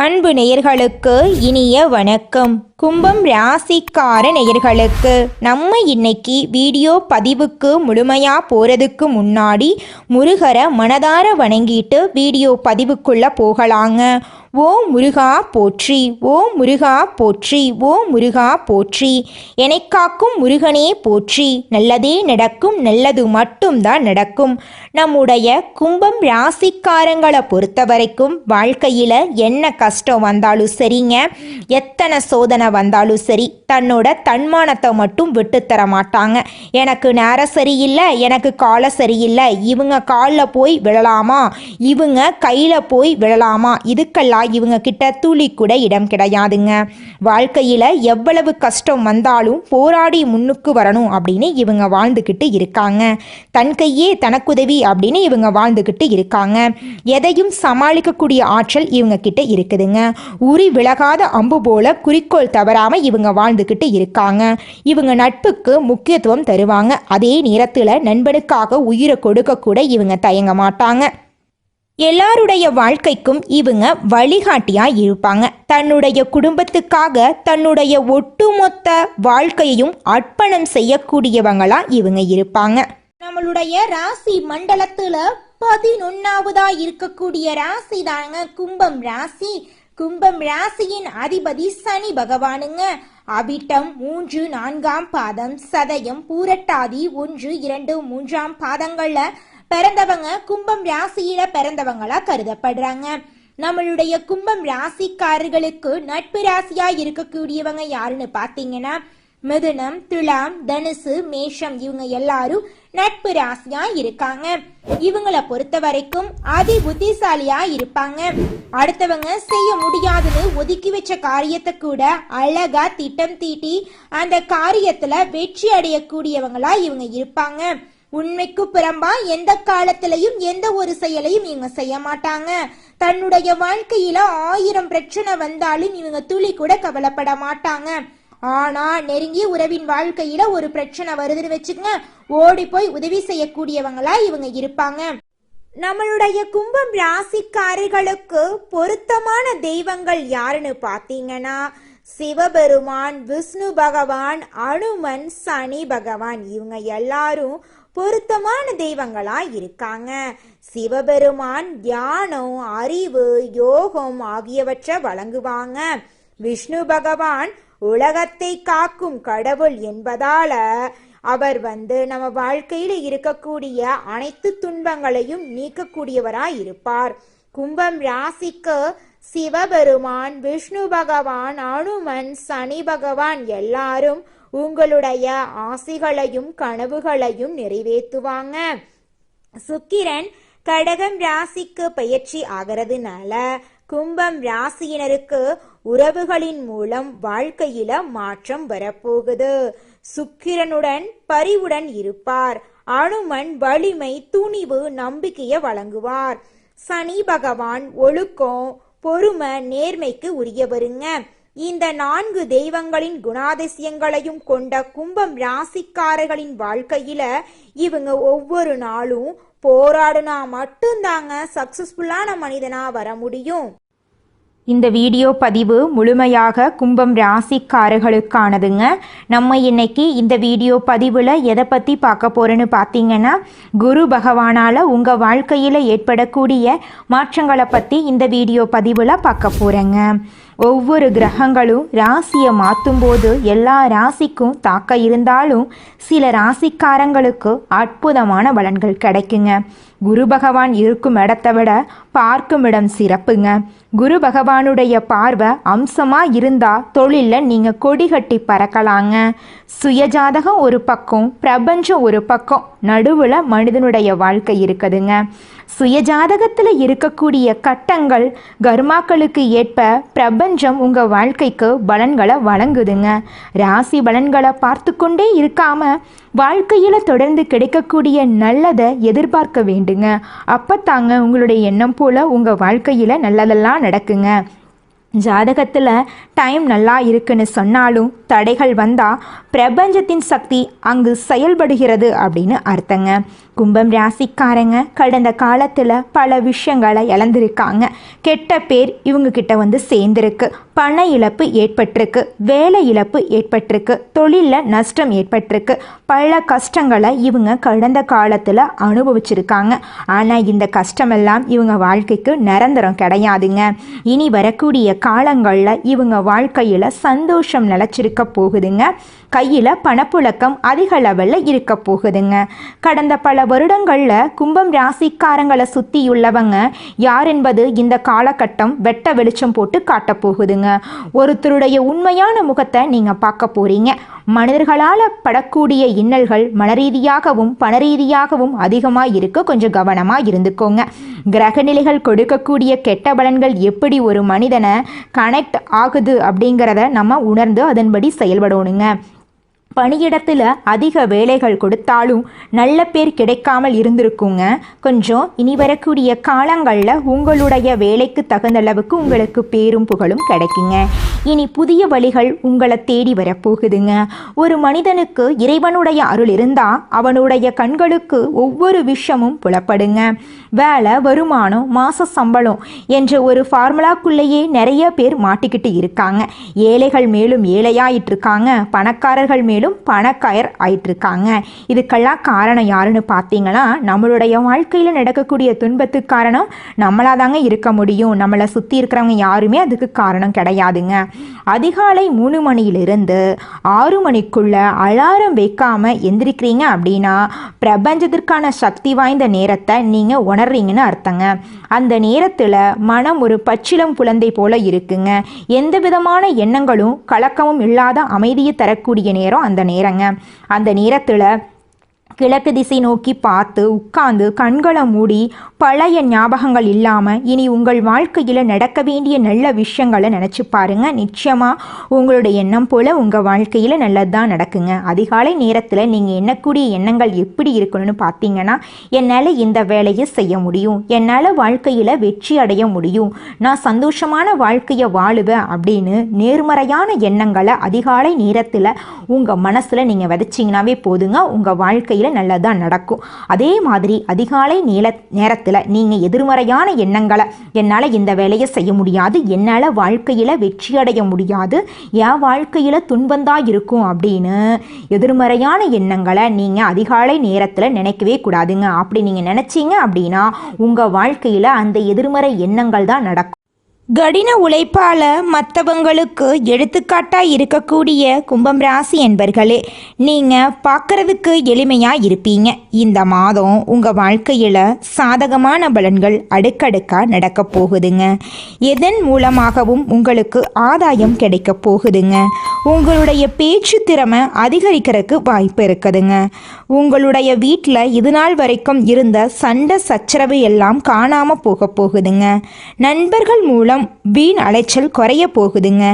அன்பு நேயர்களுக்கு இனிய வணக்கம். கும்பம் ராசிக்கார நேயர்களுக்கு நம்ம இன்னைக்கு வீடியோ பதிவுக்கு முழுமையாக போகிறதுக்கு முன்னாடி முருகரை மனதார வணங்கிட்டு வீடியோ பதிவுக்குள்ளே போகலாங்க. ஓ முருகா போற்றி, ஓ முருகா போற்றி, ஓ முருகா போற்றி, என்னை காக்கும் முருகனே போற்றி. நல்லதே நடக்கும், நல்லது மட்டும்தான் நடக்கும். நம்முடைய கும்பம் ராசிக்காரங்களை பொறுத்த வரைக்கும் வாழ்க்கையில் என்ன கஷ்டம் வந்தாலும் சரிங்க, எத்தனை சோதனை வந்தாலும் சரி, தன்னோட தன்மானத்தை மட்டும் விட்டுத்தர மாட்டாங்க. எனக்கு நேரம் சரியில்லை, எனக்கு காலை சரியில்லை, இவங்க காலில் போய் விழலாமா, இவங்க கையில் போய் விழலாமா, இதுக்கெல்லாம் இவங்க கிட்ட துளி கூட இடம் கிடையாதுங்க. வாழ்க்கையில் எவ்வளவு கஷ்டம் வந்தாலும் போராடி முன்னுக்கு வரணும் அப்படின்னு இவங்க வாழ்ந்துக்கிட்டு இருக்காங்க. தன் கையே தனக்குதவி அப்படின்னு இவங்க வாழ்ந்துக்கிட்டு இருக்காங்க. எதையும் சமாளிக்கக்கூடிய ஆற்றல் இவங்க கிட்ட இருக்குதுங்க. உரி விலகாத அம்பு போல குறிக்கோள் தவறாம இவங்க வாழ்ந்துக்கிட்டு இருக்காங்க. இவங்க நட்புக்கு முக்கியத்துவம் தருவாங்க. அதே நேரத்தில் நண்பனுக்காக உயிரை கொடுக்க கூட இவங்க தயங்க மாட்டாங்க. எல்லாருடைய வாழ்க்கைக்கும் இவங்க வழிகாட்டியா இருப்பாங்க. தன்னுடைய குடும்பத்துக்காக தன்னுடைய ஒட்டுமொத்த வாழ்க்கையையும் அர்ப்பணம் செய்யக்கூடியவங்களா இவங்க இருப்பாங்க. நம்மளுடைய ராசி மண்டலத்துல 11வதா இருக்கக்கூடிய ராசி தாங்க கும்பம் ராசி. கும்பம் ராசியின் அதிபதி சனி பகவானுங்க. அவிட்டம் 3, 4ஆம் பாதம், சதயம், பூரட்டாதி 1, 2, 3ஆம் பாதங்கள்ல பிறந்தவங்க கும்பம் ராசியில பிறந்தவங்களா கருதப்படுறாங்க. நம்மளுடைய கும்பம் ராசிக்காரர்களுக்கு நட்பு ராசியா இருக்கக்கூடியவங்க யாருன்னு பாத்தீங்கன்னா மிதுனம், துலாம், தனுசு, மேஷம், இவங்க எல்லாரும் நட்பு ராசியா இருக்காங்க. இவங்களை பொறுத்த வரைக்கும் அதி புத்திசாலியா இருப்பாங்க. அடுத்தவங்க செய்ய முடியாதுன்னு ஒதுக்கி வச்ச காரியத்தை கூட அழகா திட்டம் தீட்டி அந்த காரியத்துல வெற்றி அடையக்கூடியவங்களா இவங்க இருப்பாங்க. உண்மைக்கு புறம்பா எந்த காலத்திலையும் எந்த ஒரு செயலையும் இவங்க செய்ய மாட்டாங்க. தன்னுடைய வாழ்க்கையில 1000 பிரச்சனை வந்தாலும் இவங்க துளி கூட கவலைப்பட மாட்டாங்க. ஆனா நெருங்கிய உறவின் வாழ்க்கையில ஒரு பிரச்சனை வருதுன்னு வச்சுக்கங்க, ஓடி போய் உதவி செய்யக்கூடியவங்களா இவங்க இருப்பாங்க. நம்மளுடைய கும்பம் ராசிக்காரர்களுக்கு பொருத்தமான தெய்வங்கள் யாருன்னு பாத்தீங்கன்னா சிவபெருமான், விஷ்ணு பகவான், அனுமன், சனி பகவான், இவங்க எல்லாரும் பொருத்தமான தெய்வங்களா இருக்காங்க. சிவபெருமான் தியானம், அறிவு, யோகம் ஆகியவற்றை வழங்குவாங்க. விஷ்ணு பகவான் உலகத்தை காக்கும் கடவுள் என்பதால அவர் நம்ம வாழ்க்கையில இருக்கக்கூடிய அனைத்து துன்பங்களையும் நீக்கக்கூடியவராய் இருப்பார். கும்பம் ராசிக்கு சிவபெருமான், விஷ்ணு பகவான், அனுமன், சனி பகவான் எல்லாரும் உங்களுடைய ஆசைகளையும் கனவுகளையும் நிறைவேற்றுவாங்க. சுக்கிரன் கடகம் ராசிக்கு பயிற்சி ஆகிறதுனால கும்பம் ராசியினருக்கு உறவுகளின் மூலம் வாழ்க்கையில மாற்றம் வரப்போகுது. சுக்கிரனுடன் பரிவுடன் இருப்பார். அனுமன் வலிமை, துணிவு, நம்பிக்கையை வழங்குவார். சனி பகவான் ஒழுக்கம், பொறுமை, நேர்மைக்கு உரியவருங்க. இந்த 4 தெய்வங்களின் குணாதிசயங்களையும் கொண்ட கும்பம் ராசிக்காரர்களின் வாழ்க்கையில இவங்க ஒவ்வொரு நாளும் போராடினா மட்டும்தாங்க சக்சஸ்ஃபுல்லான மனிதனா வர முடியும். இந்த வீடியோ பதிவு முழுமையாக கும்பம் ராசிக்காரர்களுக்கானதுங்க. நம்ம இன்னைக்கு இந்த வீடியோ பதிவில் எதை பற்றி பார்க்க போகிறோன்னு பார்த்தீங்கன்னா குரு பகவானால் உங்கள் வாழ்க்கையில் ஏற்படக்கூடிய மாற்றங்களை பற்றி இந்த வீடியோ பதிவில் பார்க்க போகிறேங்க. ஒவ்வொரு கிரகங்களும் ராசியை மாற்றும் போது எல்லா ராசிக்கும் தாக்க இருந்தாலும் சில ராசிக்காரங்களுக்கு அற்புதமான பலன்கள் கிடைக்குங்க. குரு பகவான் இருக்கும் இடத்தை விட பார்க்கும் இடம் சிறப்புங்க. குரு பகவானுடைய பார்வை அம்சமாக இருந்தால் தொழிலில் நீங்கள் கொடி கட்டி பறக்கலாங்க. சுயஜாதகம் ஒரு பக்கம், பிரபஞ்சம் ஒரு பக்கம், நடுவில் மனிதனுடைய வாழ்க்கை இருக்குதுங்க. சுயஜாதகத்தில் இருக்கக்கூடிய கட்டங்கள் கர்மாக்களுக்கு ஏற்ப பிரபஞ்சம் உங்கள் வாழ்க்கைக்கு பலன்களை வழங்குதுங்க. ராசி பலன்களை பார்த்து கொண்டே இருக்காம வாழ்க்கையில் தொடர்ந்து கிடைக்கக்கூடிய நல்லதை எதிர்பார்க்க வேண்டுங்க. அப்போ தாங்க உங்களுடைய எண்ணம் போல் உங்கள் வாழ்க்கையில் நல்லதெல்லாம் நடக்குங்க. ஜாதகத்தில் டைம் நல்லா இருக்குன்னு சொன்னாலும் தடைகள் வந்தால் பிரபஞ்சத்தின் சக்தி அங்கு செயல்படுகிறது அப்படின்னு அர்த்தங்க. கும்பம் ராசிக்காரங்க கடந்த காலத்தில் பல விஷயங்களை இழந்திருக்காங்க. கெட்ட பேர் இவங்க கிட்ட வந்து சேர்ந்துருக்கு. பண இழப்பு ஏற்பட்டிருக்கு, வேலை இழப்பு ஏற்பட்டிருக்கு, தொழிலில் நஷ்டம் ஏற்பட்டிருக்கு. பல கஷ்டங்களை இவங்க கடந்த காலத்தில் அனுபவிச்சிருக்காங்க. ஆனால் இந்த கஷ்டமெல்லாம் இவங்க வாழ்க்கைக்கு நிரந்தரம் கிடையாதுங்க. இனி வரக்கூடிய காலங்களில் இவங்க வாழ்க்கையில் சந்தோஷம் நிலச்சிருக்க போகுதுங்க. கையில் பணப்புழக்கம் அதிக லெவலில் இருக்க போகுதுங்க. கடந்த பல வருடங்களில் கும்பம் ராசிக்காரங்களை சுற்றியுள்ளவங்க யார் என்பது இந்த காலகட்டம் வெட்ட வெளிச்சம் போட்டு காட்ட போகுதுங்க. ஒருத்தருடைய உண்மையான முகத்தை நீங்கள் பார்க்க போறீங்க. மனிதர்களால் படக்கூடிய இன்னல்கள் மனரீதியாகவும் பணரீதியாகவும் அதிகமாக இருக்க கொஞ்சம் கவனமாக இருந்துக்கோங்க. கிரகநிலைகள் கொடுக்கக்கூடிய கெட்ட பலன்கள் எப்படி ஒரு மனிதனை கனெக்ட் ஆகுது அப்படிங்கிறத நம்ம உணர்ந்து அதன்படி செயல்படணுங்க. பணியிடத்தில் அதிக வேலைகள் கொடுத்தாலும் நல்ல பேர் கிடைக்காமல் இருந்திருக்குங்க. கொஞ்சம் இனி வரக்கூடிய காலங்களில் உங்களுடைய வேலைக்கு தகுந்த அளவுக்கு உங்களுக்கு பேரும் புகழும் கிடைக்குங்க. இனி புதிய வழிகள் உங்களை தேடி வரப்போகுதுங்க. ஒரு மனிதனுக்கு இறைவனுடைய அருள் இருந்தால் அவனுடைய கண்களுக்கு ஒவ்வொரு விஷயமும் புலப்படுங்க. வேலை, வருமானம், மாத சம்பளம் என்ற ஒரு ஃபார்முலாக்குள்ளேயே நிறைய பேர் மாட்டிக்கிட்டு இருக்காங்க. ஏழைகள் மேலும் ஏழையாயிட்டு இருக்காங்க, பணக்காரர்கள் மேலும் பணக்காயர் ஆயிட்டிருக்காங்க. இதுக்கெல்லாம் காரணம் யாருன்னு பார்த்தீங்கன்னா நம்மளுடைய வாழ்க்கையில் நடக்கக்கூடிய துன்பத்துக்கு காரணம் நம்மளாக தாங்க இருக்க முடியும். நம்மளை சுற்றி இருக்கிறவங்க யாருமே அதுக்கு காரணம் கிடையாதுங்க. அதிகாலை 3 மணியிலிருந்து 6 மணிக்குள்ள அலாரம் வைக்காமல் எந்திரிக்கிறீங்க அப்படின்னா பிரபஞ்சத்திற்கான சக்தி வாய்ந்த நேரத்தை நீங்கள் உணர்றீங்கன்னு அர்த்தங்க. அந்த நேரத்தில் மனம் ஒரு பச்சிலம் குழந்தை போல இருக்குங்க. எந்த விதமான எண்ணங்களும் கலக்கமும் இல்லாத அமைதியை தரக்கூடிய நேரம் அந்த நேரங்க. அந்த நேரத்தில் கிழக்கு திசை நோக்கி பார்த்து உட்கார்ந்து கண்களை மூடி பழைய ஞாபகங்கள் இல்லாமல் இனி உங்கள் வாழ்க்கையில் நடக்க வேண்டிய நல்ல விஷயங்களை நினச்சி பாருங்க. நிச்சயமாக உங்களுடைய எண்ணம் போல் உங்கள் வாழ்க்கையில் நல்லதுதான் நடக்குங்க. அதிகாலை நேரத்தில் நீங்கள் எண்ணக்கூடிய எண்ணங்கள் எப்படி இருக்கணும்னு பார்த்தீங்கன்னா, என்னால் இந்த வேலையை செய்ய முடியும், என்னால் வாழ்க்கையில் வெற்றி அடைய முடியும், நான் சந்தோஷமான வாழ்க்கையை வாழுவேன் அப்படின்னு நேர்மறையான எண்ணங்களை அதிகாலை நேரத்தில் உங்கள் மனசில் நீங்கள் விதைச்சிங்கனாவே போதுங்க. உங்கள் வாழ்க்கையில் நல்லதான் நடக்கும். அதே மாதிரி அதிகாலை நேரத்தில் நீங்கள் எதிர்மறையான எண்ணங்களை, என்னால் இந்த வேலையை செய்ய முடியாது, என்னால் வாழ்க்கையில் வெற்றி அடைய முடியாது, என் வாழ்க்கையில் துன்பந்தான் இருக்கும் அப்படின்னு எதிர்மறையான எண்ணங்களை நீங்கள் அதிகாலை நேரத்தில் நினைக்கவே கூடாதுங்க. அப்படி நீங்கள் நினச்சிங்க அப்படின்னா உங்கள் வாழ்க்கையில் அந்த எதிர்மறை எண்ணங்கள் தான் நடக்கும். கடின உழைப்பால் மற்றவங்களுக்கு எடுத்துக்காட்டாக இருக்கக்கூடிய கும்பம் ராசி என்பர்களே, நீங்கள் பார்க்குறதுக்கு எளிமையாக இருப்பீங்க. இந்த மாதம் உங்கள் வாழ்க்கையில் சாதகமான பலன்கள் அடுக்கடுக்காக நடக்க போகுதுங்க. எதன் மூலமாகவும் உங்களுக்கு ஆதாயம் கிடைக்க போகுதுங்க. உங்களுடைய பேச்சு திறமை அதிகரிக்கிறதுக்கு வாய்ப்பு இருக்குதுங்க. உங்களுடைய வீட்டில் இது நாள் வரைக்கும் இருந்த சண்டை சச்சரவு எல்லாம் காணாமல் போக போகுதுங்க. நண்பர்கள் மூலம் வீண் அலைச்சல் குறைய போகுதுங்க.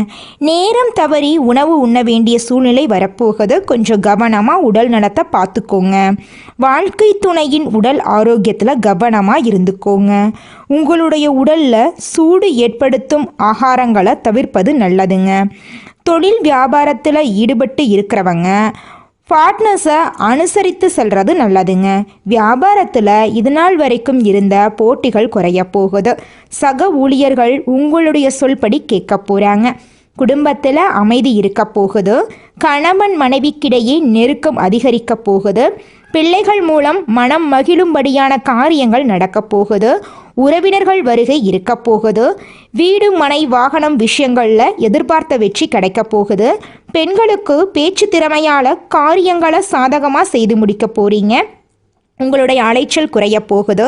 நேரம் தவறி உணவு உண்ண வேண்டிய சூழ்நிலை வரப்போகுது. கொஞ்சம் கவனமாக உடல் நலத்தை பார்த்துக்கோங்க. வாழ்க்கை துணையின் உடல் ஆரோக்கியத்தில் கவனமாக இருந்துக்கோங்க. உங்களுடைய உடலில் சூடு ஏற்படுத்தும் ஆகாரங்களை தவிர்ப்பது நல்லதுங்க. தொழில் வியாபாரத்தில் ஈடுபட்டு இருக்கிறவங்க பார்ட்னர்ஸை அனுசரித்து செல்வது நல்லதுங்க. வியாபாரத்தில் இது நாள் வரைக்கும் இருந்த போட்டிகள் குறைய போகுது. சக ஊழியர்கள் உங்களுடைய சொல்படி கேட்க போகிறாங்க. குடும்பத்தில் அமைதி இருக்க போகுது. கணவன் மனைவிக்கிடையே நெருக்கம் அதிகரிக்க போகுது. பிள்ளைகள் மூலம் மனம் மகிழும்படியான காரியங்கள் நடக்க போகுது. உறவினர்கள் வருகை இருக்க போகுது. வீடு மனை வாகனம் விஷயங்களில் எதிர்பார்த்த வெற்றி கிடைக்க போகுது. பெண்களுக்கு பேச்சு திறமையால் காரியங்களை சாதகமாக செய்து முடிக்க போறீங்க. உங்களுடைய அலைச்சல் குறைய போகுது.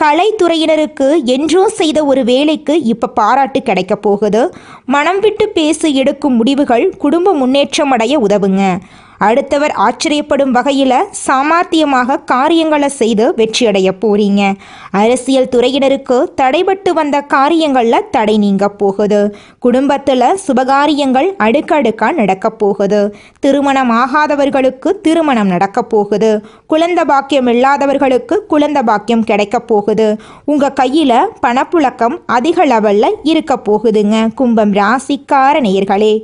கலைத்துறையினருக்கு என்றோ செய்த ஒரு வேலைக்கு இப்போ பாராட்டு கிடைக்க போகுது. மனம் விட்டு பேசி எடுக்கும் முடிவுகள் குடும்ப முன்னேற்றம் அடைய உதவுங்க. அடுத்தவர் ஆச்சரியப்படும் வகையில் சாமர்த்தியமாக காரியங்களை செய்து வெற்றியடைய போறீங்க. அரசியல் துறையினருக்கு தடைபட்டு வந்த காரியங்களில் தடை நீங்க போகுது. குடும்பத்தில் சுபகாரியங்கள் அடுக்கடுக்காக நடக்க போகுது. திருமணம் ஆகாதவர்களுக்கு திருமணம் நடக்க போகுது. குழந்தை பாக்கியம் இல்லாதவர்களுக்கு குழந்தை பாக்கியம் கிடைக்க போகுது. உங்கள் கையில் பணப்புழக்கம் அதிக லெவலில் இருக்க போகுதுங்க. கும்பம் ராசிக்கார நேயர்களே,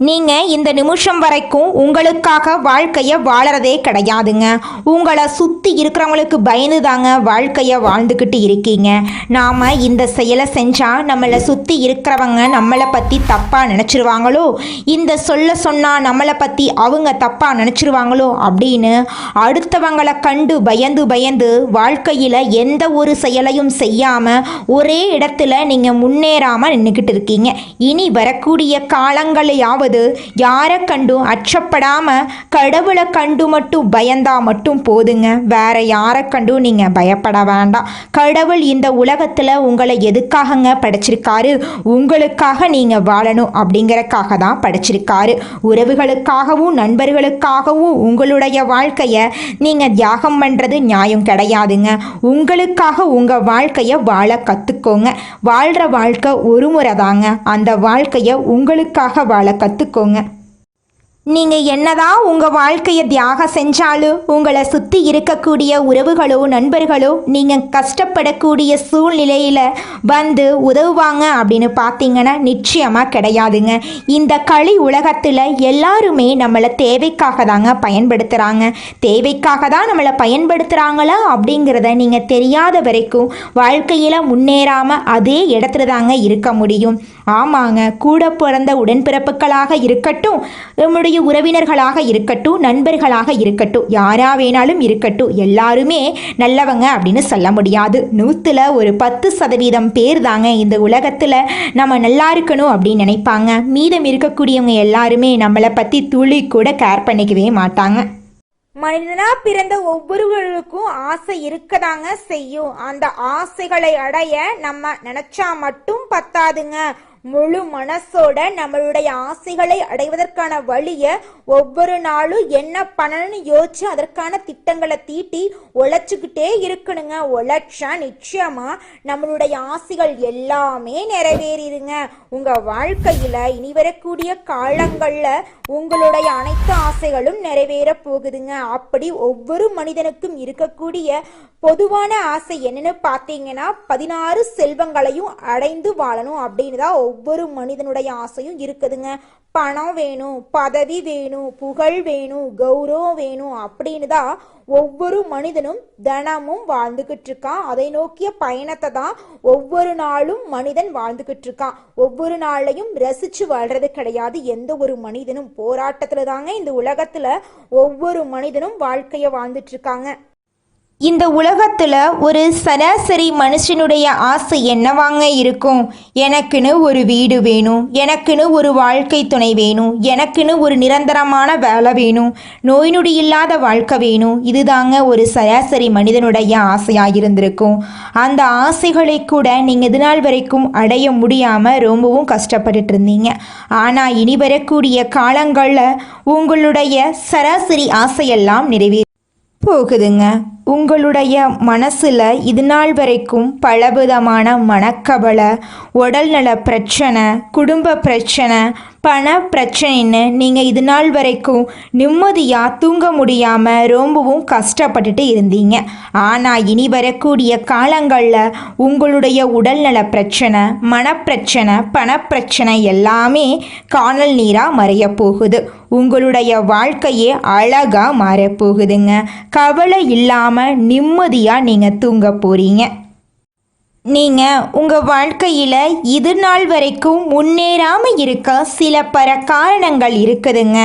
நீங்கள் இந்த நிமிஷம் வரைக்கும் உங்களுக்காக வாழ்க்கையை வாழறதே கிடையாதுங்க. உங்களை சுற்றி இருக்கிறவங்களுக்கு பயந்து தாங்க வாழ்க்கையை வாழ்ந்துக்கிட்டு இருக்கீங்க. நாம் இந்த செயலை செஞ்சால் நம்மளை சுற்றி இருக்கிறவங்க நம்மளை பற்றி தப்பாக நினச்சிருவாங்களோ, இந்த சொன்னால் நம்மளை பற்றி அவங்க தப்பாக நினச்சிருவாங்களோ அப்படின்னு அடுத்தவங்களை கண்டு பயந்து வாழ்க்கையில் எந்த ஒரு செயலையும் செய்யாமல் ஒரே இடத்துல நீங்கள் முன்னேறாமல் நின்றுக்கிட்டு இருக்கீங்க. இனி வரக்கூடிய காலங்களையாவது யாரை கண்டும் அச்சப்படாம கடவுளை கண்டு மட்டும் பயந்தா மட்டும் போதுங்க. வேற யாரை கண்டும் நீங்க பயப்பட வேண்டாம். கடவுள் இந்த உலகத்துல உங்களை எதுக்காகங்க படைச்சிருக்காரு? உங்களுக்காக நீங்க வாழணும் அப்படிங்கறக்காக தான் படைச்சிருக்காரு. உறவுகளுக்காகவும் நண்பர்களுக்காகவும் உங்களுடைய வாழ்க்கையை நீங்க தியாகம் பண்றது நியாயம் கிடையாதுங்க. உங்களுக்காக உங்க வாழ்க்கையை வாழ கத்துக்கோங்க. வாழ்ற வாழ்க்கை ஒரு முறை தாங்க. அந்த வாழ்க்கையை உங்களுக்காக வாழ கற்றுக்கோங்க. நீங்கள் என்னதான் உங்கள் வாழ்க்கையை தியாகம் செஞ்சாலும் உங்களை சுற்றி இருக்கக்கூடிய உறவுகளோ நண்பர்களோ நீங்கள் கஷ்டப்படக்கூடிய சூழ்நிலையில் வந்து உதவுவாங்க அப்படின்னு பார்த்தீங்கன்னா நிச்சயமாக கிடையாதுங்க. இந்த களி உலகத்தில் எல்லாருமே நம்மளை தேவைக்காக தாங்க பயன்படுத்துகிறாங்க. தேவைக்காக தான் நம்மளை பயன்படுத்துகிறாங்களா அப்படிங்கிறத நீங்கள் தெரியாத வரைக்கும் வாழ்க்கையில் முன்னேறாமல் அதே இடத்துல தாங்க இருக்க முடியும். ஆமாங்க, கூட பிறந்த உடன்பிறப்புகளாக இருக்கட்டும், நம்முடைய உறவினர்களாக இருக்கட்டும், நண்பர்களாக இருக்கட்டும், யாரா வேணாலும் இருக்கட்டும், எல்லாருமே நல்லவங்க அப்படின்னு சொல்ல முடியாது. 100ல் ஒரு 10% பேர் தாங்க இந்த உலகத்தில் நம்ம நல்லா இருக்கணும் அப்படின்னு நினைப்பாங்க. மீதம் இருக்கக்கூடியவங்க எல்லாருமே நம்மளை பற்றி துளி கூட கேர் பண்ணிக்கவே மாட்டாங்க. மனிதனா பிறந்த ஒவ்வொருவருக்கும் ஆசை இருக்கதாங்க செய்யும். அந்த ஆசைகளை அடைய நம்ம நினைச்சா மட்டும் பத்தாதுங்க. முழு மனசோட நம்மளுடைய ஆசைகளை அடைவதற்கான வழியை ஒவ்வொரு நாளும் என்ன பண்ணணும்னு யோசிச்சு அதற்கான திட்டங்களை தீட்டி உழைச்சிக்கிட்டே இருக்கணுங்க. உழைச்சா நிச்சயமா நம்மளுடைய ஆசைகள் எல்லாமே நிறைவேறிடுங்க. உங்க வாழ்க்கையில இனி வரக்கூடிய காலங்கள்ல உங்களுடைய அனைத்து ஆசைகளும் நிறைவேற போகுதுங்க. அப்படி ஒவ்வொரு மனிதனுக்கும் இருக்கக்கூடிய பொதுவான ஆசை என்னன்னு பார்த்தீங்கன்னா 16 செல்வங்களையும் அடைந்து வாழணும் அப்படின்னு தான் ஒவ்வொரு மனிதனுடைய ஆசையும் இருக்குதுங்க. பணம் வேணும், பதவி வேணும், புகழ் வேணும், கௌரவம் வேணும் அப்படின்னு தான் ஒவ்வொரு மனிதனும் தினமும் வாழ்ந்துகிட்டு இருக்கான். அதை நோக்கிய பயணத்தை தான் ஒவ்வொரு நாளும் மனிதன் வாழ்ந்துகிட்டு இருக்கான். ஒவ்வொரு நாளையும் ரசிச்சு வாழ்றது கிடையாது. எந்த ஒரு மனிதனும் போராட்டத்துல தாங்க இந்த உலகத்துல ஒவ்வொரு மனிதனும் வாழ்க்கைய வாழ்ந்துட்டு இருக்காங்க. இந்த உலகத்தில் ஒரு சராசரி மனுஷனுடைய ஆசை என்னவாங்க இருக்கும்? எனக்குன்னு ஒரு வீடு வேணும், எனக்குன்னு ஒரு வாழ்க்கை துணை வேணும், எனக்குன்னு ஒரு நிரந்தரமான வேலை வேணும், நோய் நொடி இல்லாத வாழ்க்கை வேணும். இதுதாங்க ஒரு சராசரி மனிதனுடைய ஆசையாக இருந்திருக்கும். அந்த ஆசைகளை கூட நீங்கள் இது நாள் வரைக்கும் அடைய முடியாமல் ரொம்பவும் கஷ்டப்பட்டுட்டு இருந்தீங்க. ஆனால் இனி வரக்கூடிய காலங்களில் உங்களுடைய சராசரி ஆசையெல்லாம் நிறைவேறி போகுதுங்க. உங்களுடைய மனசில் இது நாள் வரைக்கும் பலவிதமான மனக்கவலை, உடல்நல பிரச்சனை, குடும்ப பிரச்சனை, பண பிரச்சனைன்னு நீங்கள் இது நாள் வரைக்கும் நிம்மதியாக தூங்க முடியாமல் ரொம்பவும் கஷ்டப்பட்டுட்டு இருந்தீங்க. ஆனால் இனி வரக்கூடிய காலங்களில் உங்களுடைய உடல்நல பிரச்சனை, மனப்பிரச்சனை, பணப்பிரச்சனை எல்லாமே காணல் நீராக மறைய போகுது. உங்களுடைய வாழ்க்கையே அழகாக மாறப்போகுதுங்க. கவலை இல்லாமல் நிம்மதியாக நீங்கள் தூங்க போகிறீங்க. நீங்கள் உங்கள் வாழ்க்கையில் இது நாள் வரைக்கும் முன்னேறாமல் இருக்க சில காரணங்கள் இருக்குதுங்க.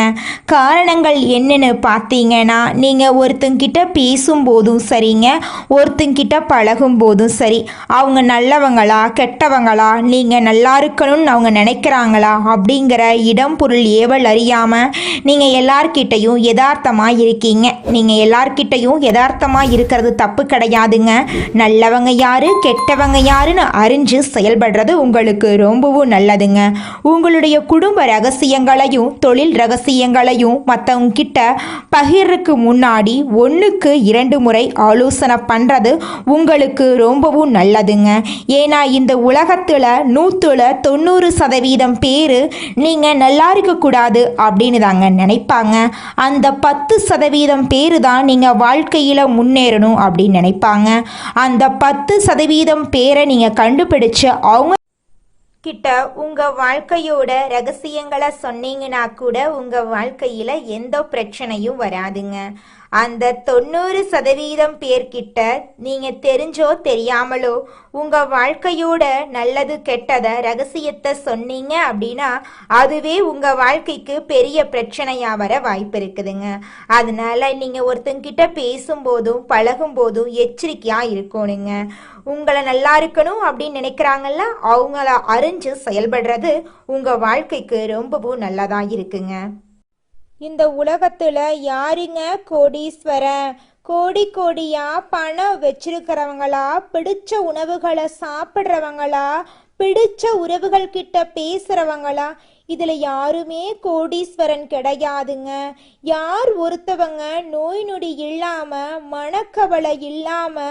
காரணங்கள் என்னென்னு பார்த்தீங்கன்னா, நீங்கள் ஒருத்தங்கிட்ட பேசும்போதும் சரிங்க, ஒருத்தங்கிட்ட பழகும் போதும் சரி, அவங்க நல்லவங்களா கெட்டவங்களா, நீங்கள் நல்லா இருக்கணும்னு அவங்க நினைக்கிறாங்களா அப்படிங்கிற இடம் பொருள் ஏவல் அறியாமல் நீங்கள் எல்லார்கிட்டையும் யதார்த்தமாக இருக்கீங்க. நீங்கள் எல்லார்கிட்டையும் யதார்த்தமாக இருக்கிறது தப்பு கிடையாதுங்க. நல்லவங்க யாரு கெட்டவங்க யாருன்னு அறிஞ்சு செயல்படுறது உங்களுக்கு ரொம்பவும் நல்லதுங்க. உங்களுடைய குடும்ப ரகசியங்களையும் தொழில் ரகசியங்களையும் மற்றவங்க கிட்ட பகிர்றதுக்கு முன்னாடி 1க்கு 2 முறை ஆலோசனை பண்ணுறது உங்களுக்கு ரொம்பவும் நல்லதுங்க. ஏன்னா இந்த உலகத்தில் 100ல் 90% பேர் நீங்கள் நல்லா இருக்கக்கூடாது அப்படின்னு தாங்க நினைப்பாங்க. அந்த 10% பேர் தான் நீங்கள் வாழ்க்கையில் முன்னேறணும் அப்படின்னு நினைப்பாங்க. அந்த 10% பேரை நீங்கள் கண்டுபிடிச்சு அவங்க கிட்ட உங்கள் வாழ்க்கையோட ரகசியங்களை சொன்னீங்கன்னா கூட உங்கள் வாழ்க்கையில் எந்த பிரச்சனையும் வராதுங்க. அந்த 90% பேர்கிட்ட நீங்கள் தெரிஞ்சோ தெரியாமலோ உங்கள் வாழ்க்கையோட நல்லது கெட்டதை ரகசியத்தை சொன்னீங்க அப்படின்னா அதுவே உங்கள் வாழ்க்கைக்கு பெரிய பிரச்சனையாக வர வாய்ப்பு இருக்குதுங்க. அதனால நீங்கள் ஒருத்தங்கிட்ட பேசும்போதும் பழகும்போதும் எச்சரிக்கையாக இருக்கணுங்க. உங்களை நல்லா இருக்கணும் அப்படின்னு நினைக்கிறாங்கல்ல, அவங்கள அறிஞ்சு செயல்படுறது உங்கள் வாழ்க்கைக்கு ரொம்பவும் நல்லதாக இருக்குங்க. இந்த உலகத்துல யாருங்க கோடீஸ்வரன்? கோடி கோடியா பணம் வச்சிருக்கிறவங்களா, பிடிச்ச உணவுகளை சாப்பிட்றவங்களா, பிடிச்ச உறவுகள் கிட்ட பேசுறவங்களா? இதுல யாருமே கோடீஸ்வரன் கிடையாதுங்க. யார் ஒருத்தவங்க நோய் நொடி இல்லாம மனக்கவலை இல்லாம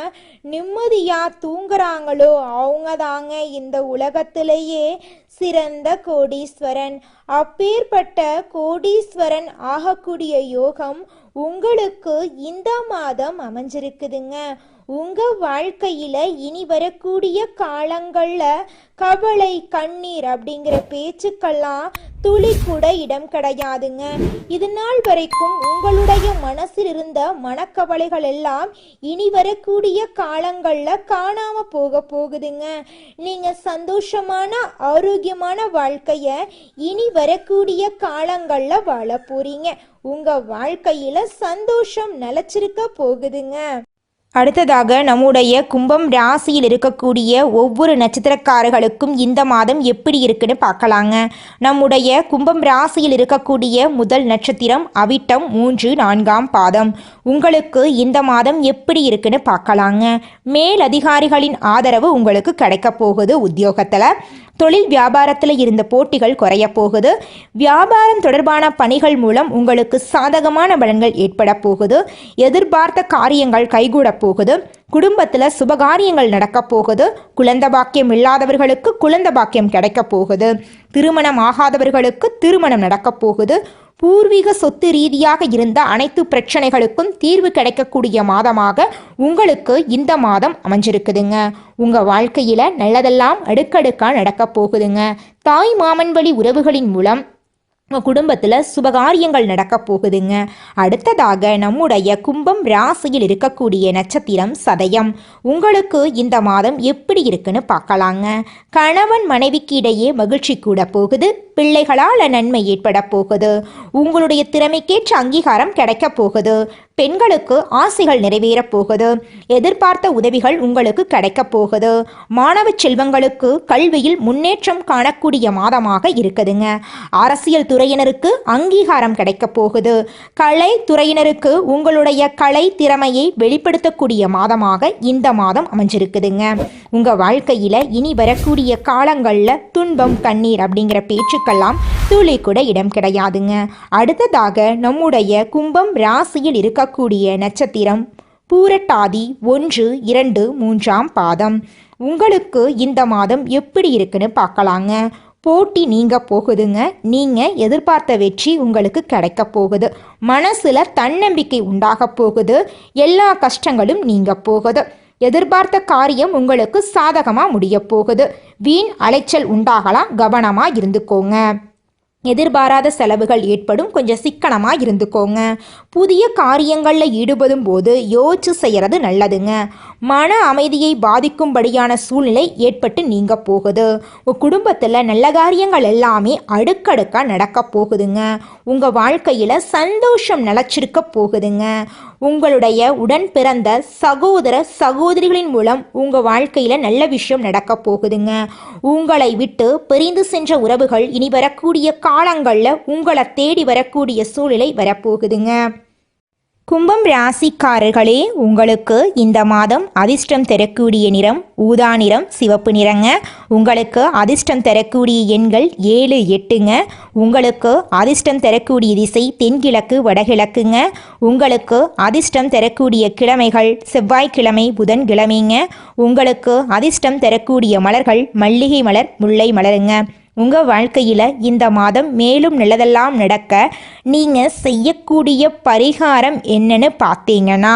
நிம்மதியா தூங்குறாங்களோ அவங்க தாங்க இந்த உலகத்திலேயே சிறந்த கோடீஸ்வரன். அப்பேற்பட்ட கோடீஸ்வரன் ஆகக்கூடிய யோகம் உங்களுக்கு இந்த மாதம் அமைஞ்சிருக்குதுங்க. உங்க வாழ்க்கையில இனி வரக்கூடிய காலங்கள்ல கவலை கண்ணீர் அப்படிங்கிற பேச்சுக்கெல்லாம் துளி கூட இடம் கிடையாதுங்க. இது நாள் வரைக்கும் உங்களுடைய மனசில் இருந்த மனக்கவலைகள் எல்லாம் இனி வரக்கூடிய காலங்கள்ல காணாம போகுதுங்க. நீங்க சந்தோஷமான ஆரோக்கியமான வாழ்க்கைய இனி வரக்கூடிய காலங்கள்ல வாழ போறீங்க. உங்க வாழ்க்கையில சந்தோஷம் நிலைச்சிருக்க போகுதுங்க. அடுத்ததாக நம்முடைய கும்பம் ராசியில் இருக்கக்கூடிய ஒவ்வொரு நட்சத்திரக்காரர்களுக்கும் இந்த மாதம் எப்படி இருக்குன்னு பார்க்கலாங்க. நம்முடைய கும்பம் ராசியில் இருக்கக்கூடிய முதல் நட்சத்திரம் அவிட்டம் 3, 4ஆம் பாதம். உங்களுக்கு இந்த மாதம் எப்படி இருக்குன்னு பார்க்கலாங்க. மேல் அதிகாரிகளின் ஆதரவு உங்களுக்கு கிடைக்க போகுது. உத்தியோகத்தில் தொழில் வியாபாரத்தில் இருந்த போட்டிகள் குறைய போகுது. வியாபாரம் தொடர்பான பணிகள் மூலம் உங்களுக்கு சாதகமான பலன்கள் ஏற்பட போகுது. எதிர்பார்த்த காரியங்கள் கைகூட போகுது. குடும்பத்தில் சுபகாரியங்கள் நடக்க போகுது. குழந்தை பாக்கியம் இல்லாதவர்களுக்கு குழந்தை பாக்கியம் கிடைக்க போகுது. திருமணம் ஆகாதவர்களுக்கு திருமணம் நடக்க போகுது. பூர்வீக சொத்து ரீதியாக இருந்த அனைத்து பிரச்சனைகளுக்கும் தீர்வு கிடைக்கக்கூடிய மாதமாக உங்களுக்கு இந்த மாதம் அமைஞ்சிருக்குதுங்க. உங்கள் வாழ்க்கையில் நல்லதெல்லாம் அடுக்கடுக்காக நடக்க போகுதுங்க. தாய் மாமன் வழி உறவுகளின் மூலம் உங்கள் குடும்பத்தில் சுபகாரியங்கள் நடக்க போகுதுங்க. அடுத்ததாக நம்முடைய கும்பம் ராசியில் இருக்கக்கூடிய நட்சத்திரம் சதயம். உங்களுக்கு இந்த மாதம் எப்படி இருக்குன்னு பார்க்கலாங்க. கணவன் மனைவிக்கு இடையே மகிழ்ச்சி கூட போகுது. பிள்ளைகளால் நன்மை ஏற்பட போகுது. உங்களுடைய திறமைக்கேற்ற அங்கீகாரம் கிடைக்க போகுது. பெண்களுக்கு ஆசைகள் நிறைவேறப் போகுது. எதிர்பார்த்த உதவிகள் உங்களுக்கு கிடைக்க போகுது. மாணவ செல்வங்களுக்கு கல்வியில் முன்னேற்றம் காணக்கூடிய மாதமாக இருக்குதுங்க. அரசியல் துறையினருக்கு அங்கீகாரம் கிடைக்க போகுது. கலை துறையினருக்கு உங்களுடைய கலை திறமையை வெளிப்படுத்தக்கூடிய மாதமாக இந்த மாதம் அமைஞ்சிருக்குதுங்க. உங்கள் வாழ்க்கையில் இனி வரக்கூடிய காலங்களில் துன்பம் கண்ணீர் அப்படிங்கிற பேச்சுக்கெல்லாம் துளி கூட இடம் கிடையாதுங்க. அடுத்ததாக நம்முடைய கும்பம் ராசியில் இருக்கக்கூடிய நட்சத்திரம் பூரட்டாதி 1, 2, 3ஆம் பாதம். உங்களுக்கு இந்த மாதம் எப்படி இருக்குன்னு பார்க்கலாங்க. போட்டி நீங்க போகுதுங்க. நீங்கள் எதிர்பார்த்த வெற்றி உங்களுக்கு கிடைக்க போகுது. மனசில் தன்னம்பிக்கை உண்டாக போகுது. எல்லா கஷ்டங்களும் நீங்க போகுது. எதிர்பார்த்த காரியம் உங்களுக்கு சாதகமாக முடிய போகுது. வீண் அலைச்சல் உண்டாகலாம், கவனமாக இருந்துக்கோங்க. எதிர்பாராத செலவுகள் ஏற்படும், கொஞ்சம் சிக்கனமாக இருந்துக்கோங்க. புதிய காரியங்களில் ஈடுபடும் போது யோசிச்சு செய்கிறது நல்லதுங்க. மன அமைதியை பாதிக்கும்படியான சூழ்நிலை ஏற்பட்டு நீங்க போகுது. உங்கள் குடும்பத்தில் நல்ல காரியங்கள் எல்லாமே அடுக்கடுக்காக நடக்க போகுதுங்க. உங்கள் வாழ்க்கையில் சந்தோஷம் நிலச்சிருக்க போகுதுங்க. உங்களுடைய உடன் பிறந்த சகோதர சகோதரிகளின் மூலம் உங்கள் வாழ்க்கையில் நல்ல விஷயம் நடக்க போகுதுங்க. உங்களை விட்டு பிரிந்து சென்ற உறவுகள் இனி வரக்கூடிய காலங்களில் உங்களை தேடி வரக்கூடிய சூழ்நிலை வரப்போகுதுங்க. கும்பம் ராசிக்காரர்களே, உங்களுக்கு இந்த மாதம் அதிர்ஷ்டம் தரக்கூடிய நிறம் ஊதா நிறம், சிவப்பு நிறங்க. உங்களுக்கு அதிர்ஷ்டம் தரக்கூடிய எண்கள் 7, 8ங்க. உங்களுக்கு அதிர்ஷ்டம் தரக்கூடிய திசை தென்கிழக்கு வடகிழக்குங்க. உங்களுக்கு அதிர்ஷ்டம் தரக்கூடிய கிழமைகள் செவ்வாய்க்கிழமை புதன்கிழமைங்க. உங்களுக்கு அதிர்ஷ்டம் தரக்கூடிய மலர்கள் மல்லிகை மலர் முல்லை மலருங்க. உங்கள் வாழ்க்கையில் இந்த மாதம் மேலும் நல்லதெல்லாம் நடக்க நீங்கள் செய்யக்கூடிய பரிகாரம் என்னன்னு பார்த்தீங்கன்னா,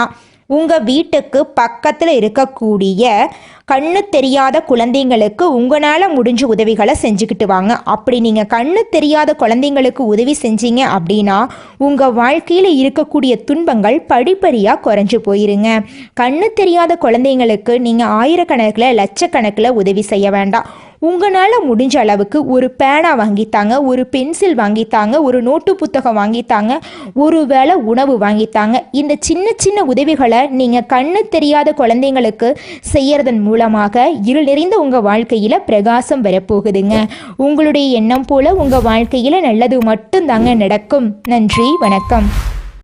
உங்கள் வீட்டுக்கு பக்கத்தில் இருக்கக்கூடிய கண்ணு தெரியாத குழந்தைங்களுக்கு உங்களால் முடிஞ்ச உதவிகளை செஞ்சுக்கிட்டு வாங்க. அப்படி நீங்கள் கண்ணு தெரியாத குழந்தைங்களுக்கு உதவி செஞ்சீங்க அப்படின்னா உங்கள் வாழ்க்கையில் இருக்கக்கூடிய துன்பங்கள் படிப்படியாக குறைஞ்சு போயிருங்க. கண்ணு தெரியாத குழந்தைங்களுக்கு நீங்கள் ஆயிரக்கணக்கில் லட்சக்கணக்கில் உதவி செய்ய வேண்டாம். உங்களால் முடிஞ்ச அளவுக்கு ஒரு பேனா வாங்கித்தாங்க, ஒரு பென்சில் வாங்கித்தாங்க, ஒரு நோட்டு புத்தகம் வாங்கித்தாங்க, ஒரு வேளை உணவு வாங்கித்தாங்க. இந்த சின்ன சின்ன உதவிகளை நீங்கள் கண்ணு தெரியாத குழந்தைங்களுக்கு செய்யறதன் மூலமாக இருள் நிறைந்த உங்கள் வாழ்க்கையில் பிரகாசம் வரப்போகுதுங்க. உங்களுடைய எண்ணம் போல உங்கள் வாழ்க்கையில் நல்லது மட்டும்தாங்க நடக்கும். நன்றி, வணக்கம்.